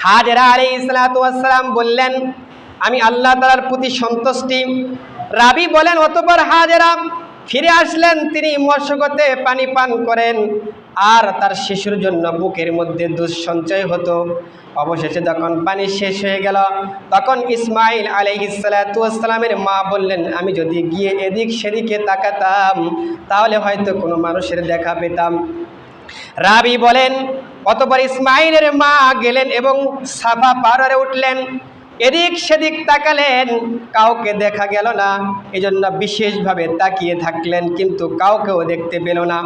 হাজেরা আলাইহিস সালাতু ওয়াস সালাম বললেন, আমি আল্লাহ তাআলার প্রতি সন্তুষ্টি। রাবী বলেন, অতঃপর হাজেরা ফিরে আসলেন, তিনি মশকতে পানি পান করেন আর তার শিশুর জন্য বুকের মধ্যে দুধ সঞ্চয় হতো। অবশেষে যখন পানি শেষ হয়ে গেল, তখন ইসমাঈল আলাইহিস সালাতু ওয়াস সালামের মা বললেন, আমি যদি গিয়ে এদিক সেদিকে তাকাতাম তাহলে হয়তো কোনো মানুষের দেখা পেতাম। রাবী বলেন, অতঃপর ইসমাঈলের মা গেলেন এবং সাফা পাহাড়ে উঠলেন, এদিক সেদিক তাকালেন, কাউকে দেখা গেল না। এজন্য বিশেষভাবে তাকিয়ে থাকলেন, কিন্তু কাউকেও দেখতে পেল না।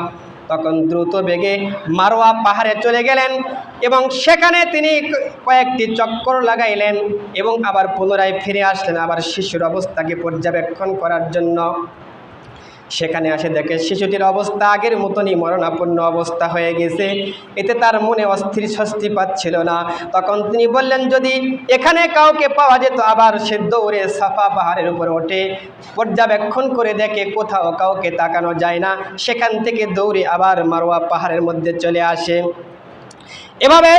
তখন দ্রুত বেগে মারওয়া পাহাড়ে চলে গেলেন এবং সেখানে তিনি কয়েকটি চক্কর লাগাইলেন এবং আবার পুনরায় ফিরে আসলেন আবার শিশুর অবস্থাকে পর্যবেক্ষণ করার জন্য। সেখানে আসে দেখে শিশুটির অবস্থা আগের মতনই মরণাপন্ন অবস্থা হয়ে গেছে। এতে তার মনে অস্থির স্বস্তি পাচ্ছিল না। তখন তিনি বললেন, যদি এখানে কাউকে পাওয়া যেত। আবার সে দৌড়ে সাফা পাহাড়ের উপর ওঠে, পর্যবেক্ষণ করে দেখে কোথাও কাউকে তাকানো যায় না। সেখান থেকে দৌড়ে আবার মারওয়া পাহাড়ের মধ্যে চলে আসে। এভাবে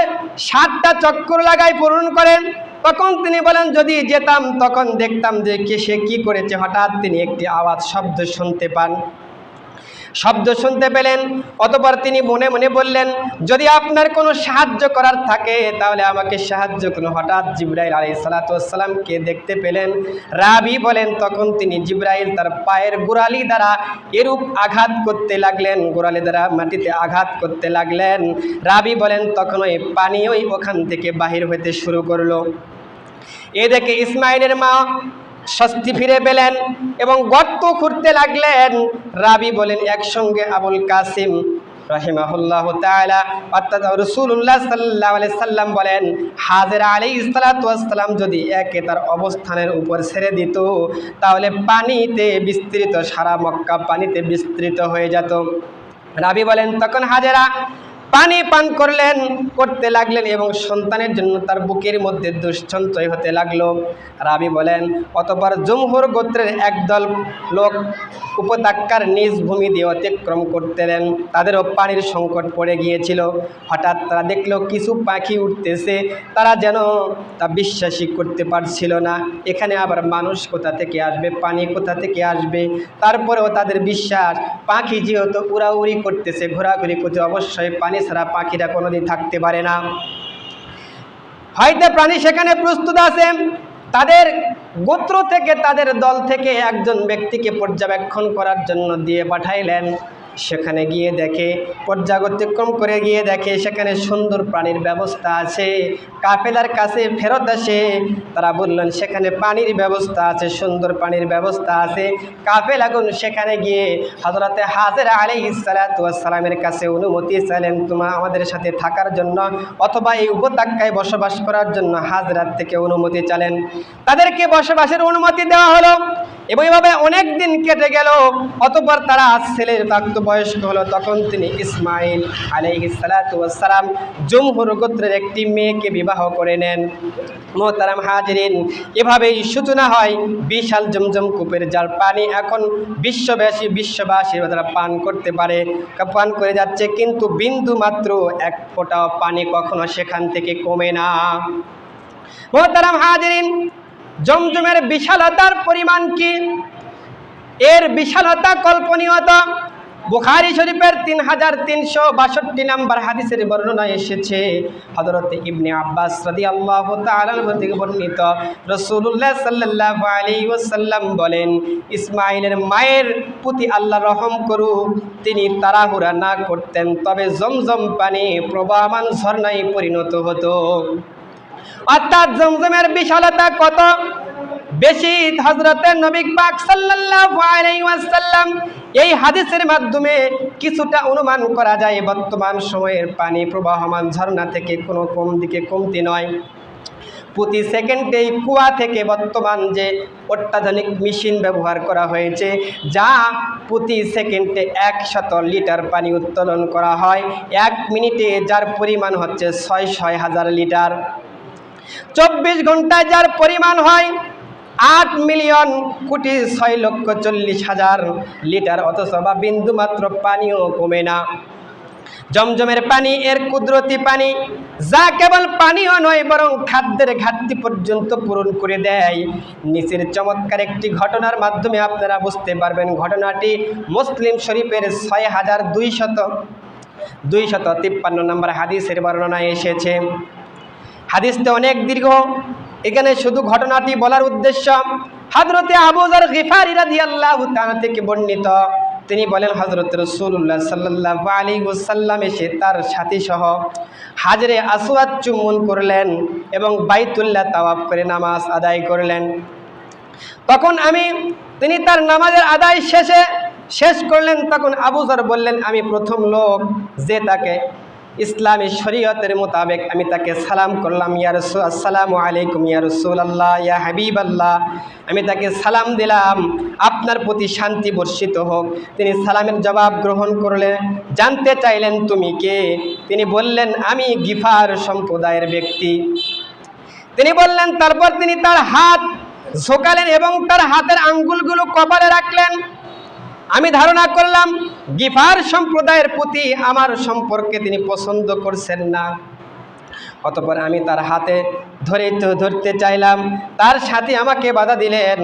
7টা চক্কর লাগাই পূরণ করেন। তখন তিনি বলেন, যদি যেতাম তখন দেখতাম যে সে কি করেছে। হঠাৎ তিনি একটি আওয়াজ শব্দ শুনতে পান। শব্দ শুনতে পেলেন, অতঃপর তিনি মনে মনে বললেন, যদি আপনার কোনো সাহায্য করার থাকে তাহলে আমাকে সাহায্য করুন। হঠাৎ জিবরাইল আলাইহিস সালাতু ওয়াস সালামকে দেখতে পেলেন। রাবী বলেন, তখন তিনি জিবরাইল তার পায়ের গোড়ালি দ্বারা এরূপ আঘাত করতে লাগলেন, গোড়ালি দ্বারা মাটিতে আঘাত করতে লাগলেন। রাবী বলেন, তখন ওই পানি ওখান থেকে বাহির হতে শুরু করলো। এ দেখে ইসমাঈলের মা স্বস্তি ফিরে পেলেন এবং গর্ত খুঁড়তে লাগলেন। রাবী বলেন, একসঙ্গে আবুল কাসিম রাহিমাহুল্লাহু তাআলা অর্থাৎ রাসূলুল্লাহ সাল্লাল্লাহু আলাইহি সাল্লাম বলেন, হাজেরা আলাইহিস সালাতু ওয়াস সালাম যদি একে তার অবস্থানের উপর ছেড়ে দিত তাহলে পানিতে বিস্তৃত, সারা মক্কা পানিতে বিস্তৃত হয়ে যেত। রাবী বলেন, তখন হাজেরা পানি পান করতে লাগলেন এবং সন্তানের জন্য তার বুকের মধ্যে দুঃসঞ্চয় হতে লাগলো। রাবী বলেন, অতঃপর জুমহুর গোত্রের একদল লোক উপত্যকার নিজ ভূমি দিয়ে অতিক্রম করতেন। তাদেরও পানির সংকট পড়ে গিয়েছিল। হঠাৎ তারা দেখলো কিছু পাখি উঠতেছে। তারা যেন তা বিশ্বাসই করতে পারছিল না। এখানে আবার মানুষ কোথা থেকে আসবে, পানি কোথা থেকে আসবে। তারপরেও তাদের বিশ্বাস, পাখি যেহেতু উড়াউড়ি করতেছে, ঘোরাঘুরি করতে, অবশ্যই পানি ছাড়া পাখিরা কোনোদিন থাকতে পারে না। হয়তো প্রাণী সেখানে প্রস্তুত আছে। তাদের গোত্র থেকে, তাদের দল থেকে একজন ব্যক্তিকে পর্যবেক্ষণ করার জন্য দিয়ে পাঠাইলেন। সেখানে গিয়ে দেখে, পর্যায়ক্রম করে গিয়ে দেখে সেখানে সুন্দর পানির ব্যবস্থা আছে। কাফেলার কাছে ফেরত আসে, তারা বললেন সেখানে পানির ব্যবস্থা আছে, সুন্দর পানির ব্যবস্থা আছে। কাফেলাগুন সেখানে গিয়ে হযরতে হাজেরা আলাইহিস সালাতু ওয়াস সালামের কাছে অনুমতি চাইলেন, তোমরা আমাদের সাথে থাকার জন্য অথবা এই উপত্যকায় বসবাস করার জন্য হাজরার থেকে অনুমতি চাইলেন। তাদেরকে বসবাসের অনুমতি দেওয়া হলো এবং এভাবে অনেক দিন কেটে গেল। অতঃপর তারা ছেলের প্রাপ্তবয়স্ক হলো। তখন তিনি ইসমাঈল আলাইহিস সালাতু ওয়াস সালাম জুমহুর গোত্রের একটি মেয়েকে বিবাহ করে নেন। মোহতারাম হাজিরিন, এভাবেই সূচনা হয় বিশাল জমজম কূপের, যার পানি এখন বিশ্ববাসী তারা পান করতে পারে, পান করে যাচ্ছে, কিন্তু বিন্দু মাত্র এক ফোঁটাও পানি কখনো সেখান থেকে কমে না। মোহতারাম হাজিরিন, জমজমের বিশালতার পরিমাণ কি? এর বিশালতা কল্পনীয়তা। বুখারী শরীফের 3362 নম্বর হাদিসের বর্ণনায় এসেছে, হযরত ইবনে আব্বাস রাদিয়াল্লাহু তাআলা থেকে বর্ণিত, রাসূলুল্লাহ সাল্লাল্লাহু আলাইহি ওয়াসাল্লাম বলেন, ইসমাঈলের মায়ের প্রতি আল্লাহ রহম করুক, তিনি তাড়াহুড়া না করতেন, তবে জমজম পানি প্রবাহমান ঝর্ণায় পরিণত হতো। অর্থাৎ জমজমের বিশালতা কত বেশি, হযরতে নবী পাক সাল্লাল্লাহু আলাইহি ওয়াসাল্লাম এই হাদিসের মাধ্যমে কিছুটা অনুমান করা যায় বর্তমান সময়ের পানি প্রবাহমান ঝর্ণা থেকে কোনো কমতি নয়। প্রতি সেকেন্ডেই কুয়া থেকে বর্তমান যে অত্যাধুনিক মেশিন ব্যবহার করা হয়েছে, যা প্রতি সেকেন্ডে 100 লিটার পানি উত্তোলন করা হয়, 1 মিনিটে যার পরিমাণ হচ্ছে 6,000 লিটার। 24 ঘন্টায় যার পরিমাণ হয় 8,000,000,6,40,000 লিটার, অথচ বা বিন্দু মাত্র পানিও কমে না। জমজমের পানি এর কুদরতি পানি, যা কেবল পানিও নয় বরং খাদ্যের ঘাটতি পর্যন্ত পূরণ করে দেয়। নিচের চমৎকার একটি ঘটনার মাধ্যমে আপনারা বুঝতে পারবেন। ঘটনাটি মুসলিম শরীফের 6,253 নম্বর হাদিসের বর্ণনায় এসেছে। হাদিসটা অনেক দীর্ঘ, এখানে শুধু ঘটনাটি বলার উদ্দেশ্য। হযরতে আবু যর গিফারী রাদিয়াল্লাহু তাআলা থেকে বর্ণিত, তিনি বলেন হযরত রাসূলুল্লাহ সাল্লাল্লাহু আলাইহি ওয়াসাল্লাম এসে তার সাথী সহ হাজরে আসওয়াদ চুম্বন করলেন এবং বাইতুল্লাহ তাওয়াফ করে নামাজ আদায় করলেন। তখন তিনি তার নামাজের আদায় শেষ করলেন। তখন আবু যর বললেন, আমি প্রথম লোক যে তাকে ইসলামী শরীয়তের মোতাবেক আমি তাকে সালাম করলাম, ইয়া রাসূল, আসসালামু আলাইকুম ইয়া রাসূলুল্লাহ, ইয়া হাবিবাল্লাহ। আমি তাকে সালাম দিলাম, আপনার প্রতি শান্তি বর্ষিত হোক। তিনি সালামের জবাব গ্রহণ করলেন। জানতে চাইলেন, তুমি কে? তিনি বললেন, আমি গিফার সম্প্রদায়ের ব্যক্তি। তিনি বললেন, তারপর তিনি তার হাত ঝোঁকালেন এবং তার হাতের আঙ্গুলগুলো কপালে রাখলেন। আমি ধারণা করলাম গিফার সম্প্রদায়ের প্রতি আমার সম্পর্কে তিনি পছন্দ করছেন না। অতঃপর আমি তার হাতে ধরতে চাইলাম, তার সাথে আমাকে বাধা দিলেন।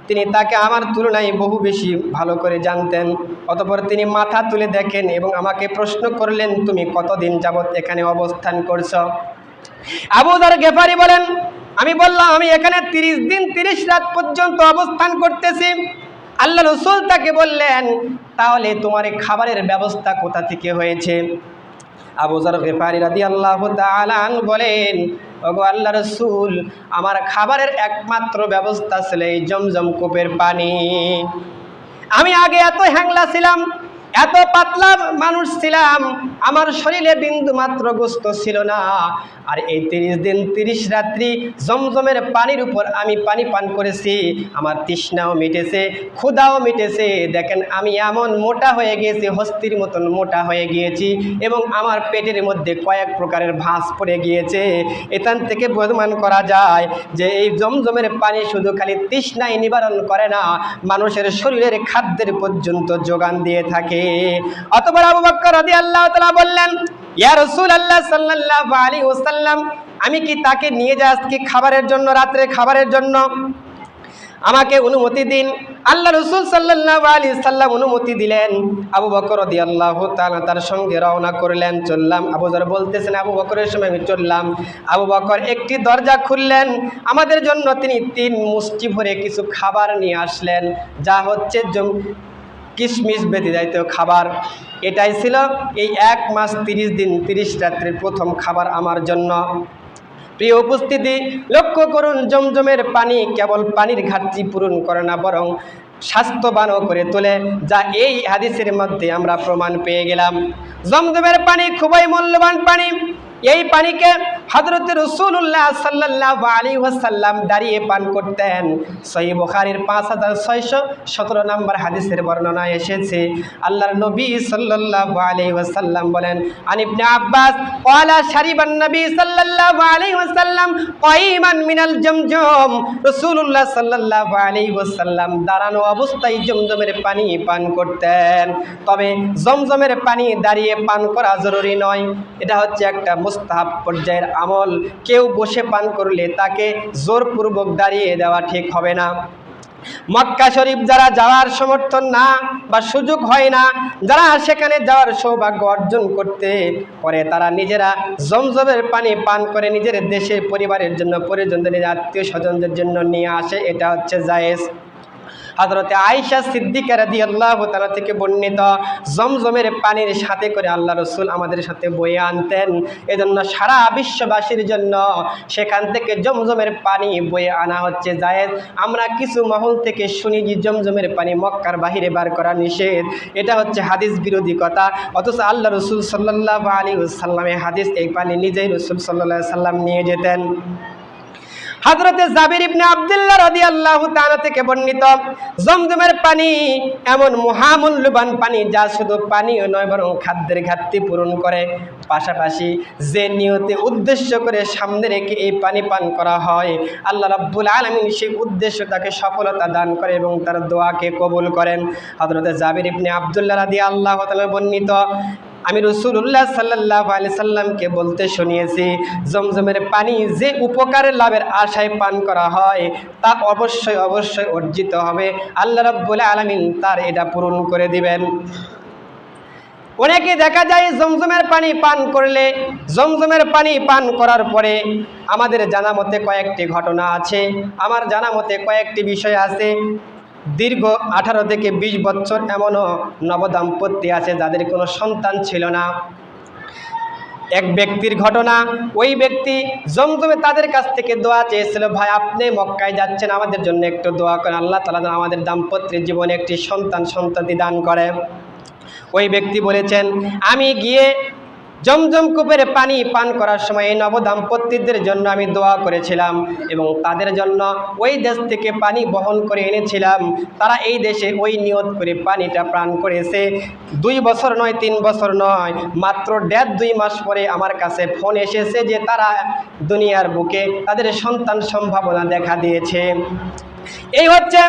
তিনি তাকে আমার তুলনায় বহু বেশি ভালো করে জানতেন। অতঃপর তিনি মাথা তুলে দেখেন এবং আমাকে প্রশ্ন করলেন, তুমি কতদিন যাবৎ এখানে অবস্থান করছো? আবু যর গিফারী বলেন, আমি বললাম, আমি এখানে 30 দিন 30 রাত পর্যন্ত অবস্থান করতেছি। আল্লাহ রাসূল তাকে বললেন, তাহলে তোমার খাবারের ব্যবস্থা কোথা থেকে হয়েছে? আবু যর গিফারী রাদিয়াল্লাহু তাআলা আনহু বলেন, ওগো আল্লাহ রাসূল, আমার খাবারের একমাত্র ব্যবস্থা ছিল এই জমজম কূপের পানি। আমি আগে এত হ্যাংলা ছিলাম, এত পাতলা মানুষ ছিলাম, আমার শরীরে বিন্দু মাত্র গোস্ত ছিল না। আর এই 30 দিন 30 রাত্রি জমজমের পানির উপর আমি পানি পান করেছি, আমার তৃষ্ণাও মিটেছে, ক্ষুধাও মিটেছে। দেখেন, আমি এমন মোটা হয়ে গিয়েছি, হস্তির মতন মোটা হয়ে গিয়েছি এবং আমার পেটের মধ্যে কয়েক প্রকারের ভাঁজ পড়ে গিয়েছে। এখান থেকে প্রমাণ করা যায় যে এই জমজমের পানি শুধু খালি তৃষ্ণাই নিবারণ করে না, মানুষের শরীরের খাদ্যের পর্যন্ত যোগান দিয়ে থাকে। অতঃপর আবু বকর রাদিয়াল্লাহু তাআলা বললেন, ইয়া রাসূলুল্লাহ সাল্লাল্লাহু আলাইহি ওয়াসাল্লাম, আমি কি তাকে নিয়ে যাই আজকে খাবারের জন্য, রাত্রে খাবারের জন্য? আমাকে অনুমতি দিন। আল্লাহ রাসূল সাল্লাল্লাহু আলাইহি ওয়াসাল্লাম অনুমতি দিলেন। আবু বকর রাদিয়াল্লাহু তাআলা তার সঙ্গে রওনা করলেন, চললাম। আবু যর বলতেছেন, আবু বকরের সময় আমি চললাম। আবু বকর একটি দরজা খুললেন, আমাদের জন্য তিনি 3 মুষ্টি ভরে কিছু খাবার নিয়ে আসলেন, যা হচ্ছে কিশমিশ ব্যতীত খাবার। এটাই ছিল এই 1 মাস 30 দিন 30 রাত্রের প্রথম খাবার আমার জন্য। প্রিয় উপস্থিতি, লক্ষ্য করুন, জমজমের পানি কেবল পানির ঘাটতি পূরণ করে না, বরং স্বাস্থ্যবানও করে তোলে, যা এই হাদিসের মধ্যে আমরা প্রমাণ পেয়ে গেলাম। জমজমের পানি খুবই মূল্যবান পানি। এই পানিকে হযরত রাসূলুল্লাহ সাল্লাল্লাহু আলাইহি ওয়াসাল্লাম দাঁড়িয়ে পান করতেন। সহিহ বুখারীর 5617 নম্বর হাদিসের বর্ণনা এসেছে। আল্লাহর নবী সাল্লাল্লাহু আলাইহি ওয়াসাল্লাম বলেন, আন ইবনে আব্বাস ক্বালা শারিবান নবী সাল্লাল্লাহু আলাইহি ওয়াসাল্লাম কাইমান মিনাল জমজম। রাসূলুল্লাহ সাল্লাল্লাহু আলাইহি ওয়াসাল্লাম দাঁড়ানো অবস্থায় জমজমের পানি পান করতেন। তবে জমজমের পানি দাঁড়িয়ে পান করা জরুরি নয়, এটা হচ্ছে একটা মুস্তাহাব পর্যায়ের আমল। কেউ বসে পান করলে তাকে জোরপূর্বক দাঁড়িয়ে দেওয়া ঠিক হবে না। মক্কা শরীফ যারা যাওয়ার সমর্থন না বা সুযোগ হয় না, যারা সেখানে যাওয়ার সৌভাগ্য অর্জন করতে পারে, তারা নিজেরা জমজমের পানি পান করে নিজের দেশের পরিবারের জন্য, পরিজনদের, নিজের আত্মীয় স্বজনদের জন্য নিয়ে আসে, এটা হচ্ছে জায়েজ। হযরতে আয়েশা সিদ্দিকা রাদিয়াল্লাহু তাআলা থেকে বর্ণিত, জমজমের পানির সাথে করে আল্লাহ রাসূল আমাদের সাথে বয়ে আনতেন। এজন্য সারা বিশ্ববাসীর জন্য সেখান থেকে জমজমের পানি বয়ে আনা হচ্ছে জায়েজ। আমরা কিছু মহল থেকে শুনি যে জমজমের পানি মক্কার বাহিরে বার করা নিষেধ, এটা হচ্ছে হাদিস বিরোধী কথা। অথচ আল্লাহ রাসূল সাল্লাল্লাহু আলাইহি ওয়াসাল্লামের হাদিস, এই পানি নিজেই রাসূল সাল্লাল্লাহু আলাইহি ওয়াসাল্লাম নিয়ে যেতেন। হযরতে জাবির ইবনে আব্দুল্লাহ রাদিয়াল্লাহু তাআলা থেকে বর্ণিত, জমজমের পানি এমন মহামূল্যবান পানি যা শুধু পানিও নয় বরং খাদ্যের ঘাটতি পূরণ করে। পাশাপাশি যে নিয়তে উদ্দেশ্য করে সামনে রেখে এই পানি পান করা হয়, আল্লাহ রাব্বুল আলামিন সেই উদ্দেশ্য তাকে সফলতা দান করে এবং তার দোয়াকে কবুল করেন। হযরতে জাবির ইবনে আব্দুল্লাহ রাদিয়াল্লাহু তাআলা বর্ণিত, আমি রাসূলুল্লাহ সাল্লাল্লাহু আলাইহি সাল্লামকে বলতে শুনিয়েছি, জমজমের পানি যে উপকারের লাভের আশায় পান করা হয় তা অবশ্যই অবশ্যই অর্জিত হবে। আল্লাহ রাব্বুল আলামিন তার এটা পূরণ করে দিবেন। অনেকে দেখা যায় জমজমের পানি পান করলে, জমজমের পানি পান করার পরে আমাদের জানা মতে কয়েকটি ঘটনা আছে, আমার জানা মতে কয়েকটি বিষয় আছে। দীর্ঘ 18 থেকে 20 বছর এমনও নবদাম্পত্য আছে যাদের কোনো সন্তান ছিল না। এক ব্যক্তির ঘটনা, ওই ব্যক্তি জমজমে তাদের কাছ থেকে দোয়া চেয়েছিল, ভাই আপনি মক্কায় যাচ্ছেন, আমাদের জন্য একটু দোয়া করেন, আল্লাহ তাআলা যেন আমাদের দাম্পত্যের জীবনে একটি সন্তানতি দান করে। ওই ব্যক্তি বলেছেন, আমি গিয়ে জমজম কূপের পানি পান করার সময় এই নবদাম্পত্যদের জন্য আমি দোয়া করেছিলাম এবং তাদের জন্য ওই দেশ থেকে পানি বহন করে এনেছিলাম। তারা এই দেশে ওই নিয়ত করে পানিটা পান করেছে। 2 বছর নয়, 3 বছর নয়, মাত্র 1.5-2 মাস পরে আমার কাছে ফোন এসেছে যে তারা দুনিয়ার বুকে তাদের সন্তান সম্ভাবনা দেখা দিয়েছে। এই হচ্ছে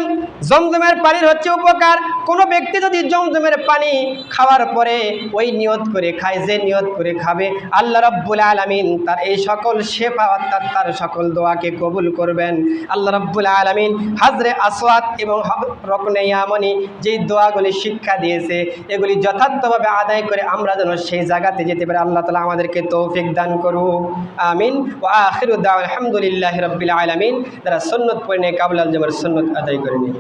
জমজমের পানির হচ্ছে উপকার। কোনো ব্যক্তি যদি জমজমের পানি খাওয়ার পরে ওই নিয়ত করে খায়, যে নিয়ত করে খাবে, আল্লাহ রাব্বুল আলামিন তার এই সকল শেফা অর্থাৎ তার সকল দোয়াকে কবুল করবেন। আল্লাহ রাব্বুল আলামিন হাজরে আসওয়াদ এবং রকনে ইয়ামানি যেই দোয়াগুলি শিক্ষা দিয়েছে এগুলি যথার্থভাবে আদায় করে আমরা যেন সেই জায়গাতে যেতে পারি। আল্লাহ তাআলা আমাদেরকে তৌফিক দান করুক, আমিন। ওয়া আখিরু দাওয়ানা আলহামদুলিল্লাহি রাব্বিল আলামিন। যারা সুন্নাত পড়ে নেয় কাবলাল জমার সুন্নাত আদায় করে নিন।